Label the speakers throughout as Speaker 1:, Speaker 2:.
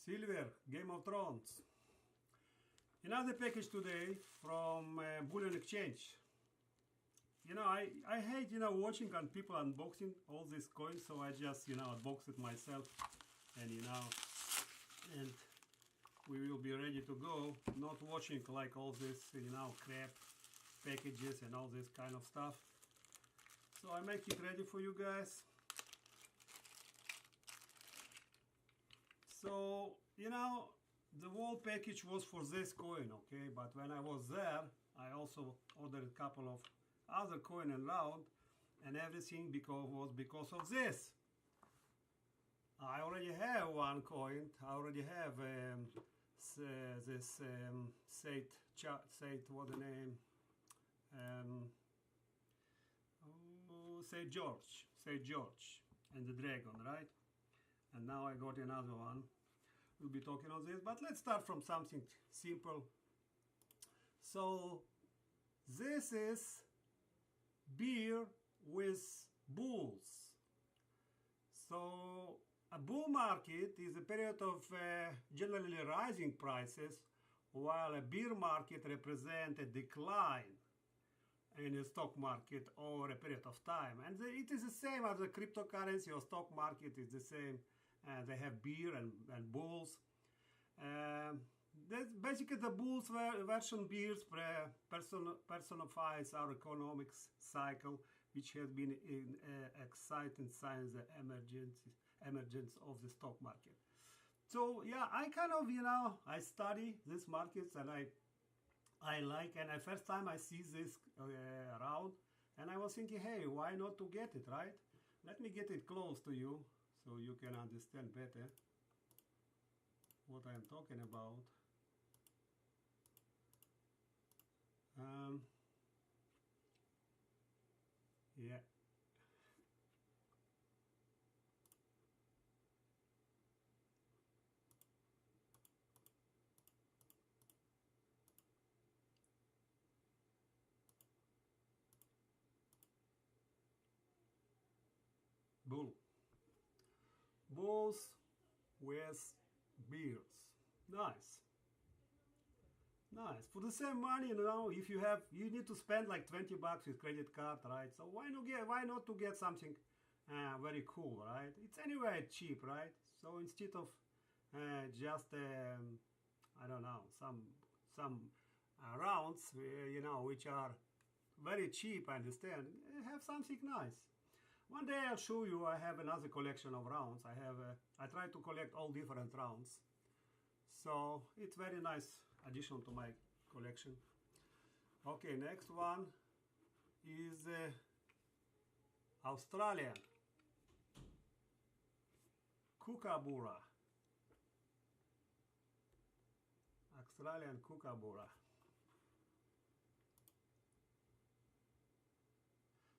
Speaker 1: Silver, Game of Thrones. Another package today from Bullion Exchange. I hate, watching on people unboxing all these coins, so I just, unbox it myself and we will be ready to go. Not watching like all this, crap packages and all this kind of stuff. So I make it ready for you guys. So, the whole package was for this coin, okay? But when I was there, I also ordered a couple of other coin and round, and everything was because of this. I already have one coin. I already have this Saint, what the name? Saint George, and the dragon, right? And now I got another one. We'll be talking on this, but let's start from something simple. So this is beer with bulls. So a bull market is a period of generally rising prices, while a bear market represents a decline in the stock market over a period of time. And it is the same as the cryptocurrency or stock market is the same. They have beer and bulls. Basically, the bulls version beers personifies our economics cycle, which has been in exciting since the emergence of the stock market. So yeah, I kind of I study these markets and I like, and the first time I see this around, and I was thinking, hey, why not to get it, right? Let me get it close to you so you can understand better what I'm talking about. Yeah. Bulls with beers. Nice. For the same money, if you need to spend like 20 bucks with credit card, right? So why not to get something very cool, right? It's anyway cheap, right? So instead of just I don't know, some rounds, which are very cheap, I understand, have something nice. One day I'll show you. I have another collection of rounds. I try to collect all different rounds, so it's very nice addition to my collection. Okay, next one is Australian Kookaburra. Australian Kookaburra.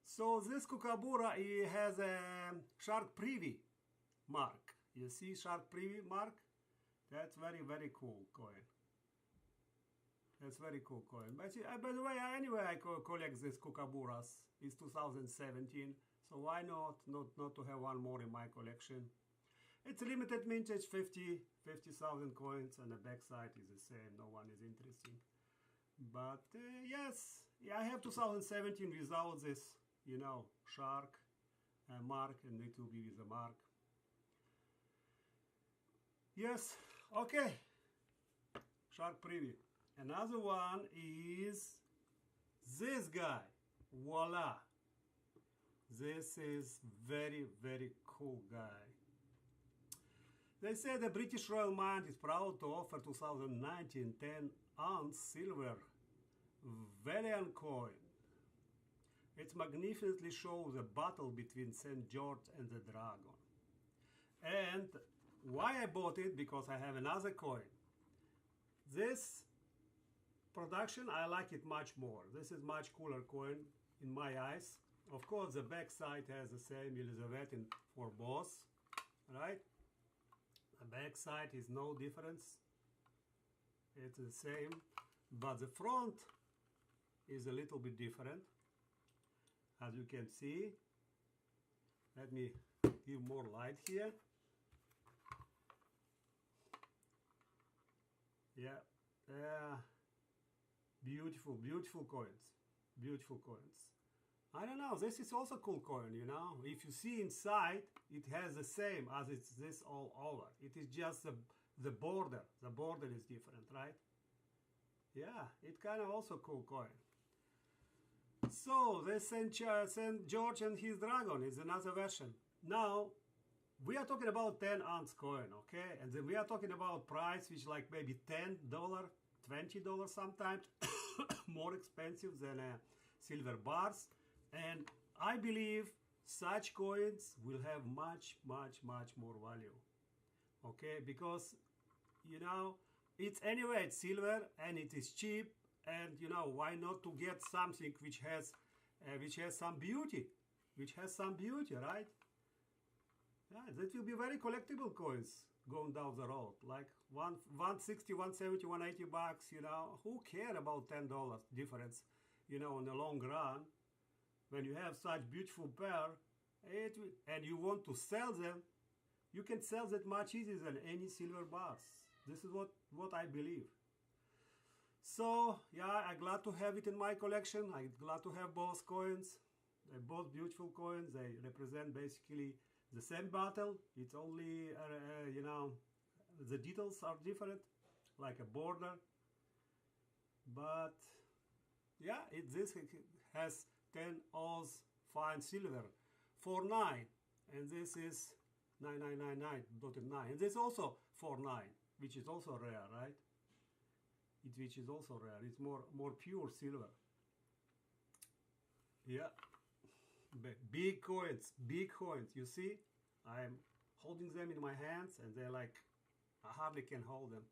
Speaker 1: So this Kookaburra, it has a shark privy mark. You see shark privy mark? That's very, very cool coin. That's very cool coin. But by the way, anyway, I collect these Kookaburras. It's 2017, so why not to have one more in my collection? It's a limited mintage, 50,000 coins, and the backside is the same. No one is interesting. But yes, I have 2017 without this, shark mark, and it will be with the mark. Yes, okay. Shark preview. Another one is this guy. Voila. This is very, very cool guy. They say the British Royal Mint is proud to offer 2019 10-ounce silver Valiant coin. It magnificently shows the battle between St. George and the dragon. And why I bought it? Because I have another coin. This production, I like it much more. This is much cooler coin in my eyes. Of course, the back side has the same Elizabethan for boss, right? The back side is no difference. It's the same, but the front is a little bit different. As you can see, let me give more light here. Yeah, yeah. Beautiful, beautiful coins. Beautiful coins. I don't know, this is also cool coin, you know. If you see inside, it has the same as it's this all over. It is just the border. The border is different, right? Yeah, it kind of also cool coin. So, the St. George and his dragon is another version. Now, we are talking about 10 ounce coin, okay? And then we are talking about price which like maybe $10, $20 sometimes, more expensive than silver bars. And I believe such coins will have much, much, much more value, okay? Because, you know, it's anyway, it's silver and it is cheap. And, you know, why not to get something which has some beauty, right? Yeah, that will be very collectible coins going down the road, like 160, 170, 180 bucks, you know. Who care about $10 difference, you know, in the long run? When you have such beautiful pair, and you want to sell them, you can sell that much easier than any silver bars. This is what I believe. So, yeah, I'm glad to have it in my collection. I'm glad to have both coins. They're both beautiful coins. They represent basically the same battle. It's only, you know, the details are different, like a border. But, yeah, this has 10 Oz fine silver, 49, and this is 9999.9, and this also 49, which is also rare, right? Which is also rare. It's more pure silver. Yeah, big coins, big coins. You see, I'm holding them in my hands, and they're like, I hardly can hold them.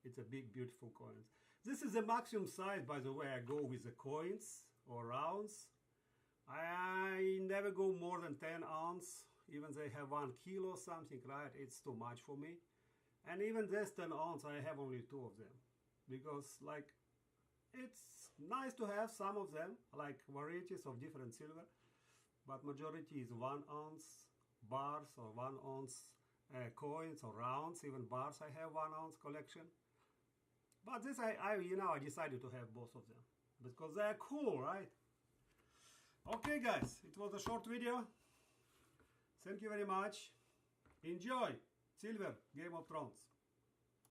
Speaker 1: It's a big, beautiful coins. This is the maximum size, by the way, I go with the coins or rounds. I never go more than 10 ounce. Even they have 1 kilo something, right? It's too much for me. And even this 10 ounce, I have only 2 of them. Because, like, it's nice to have some of them, like varieties of different silver, but majority is 1 ounce bars or 1 ounce coins or rounds. Even bars, I have 1 ounce collection. But this, I decided to have both of them because they're cool, right? Okay, guys, it was a short video. Thank you very much. Enjoy Silver Game of Thrones.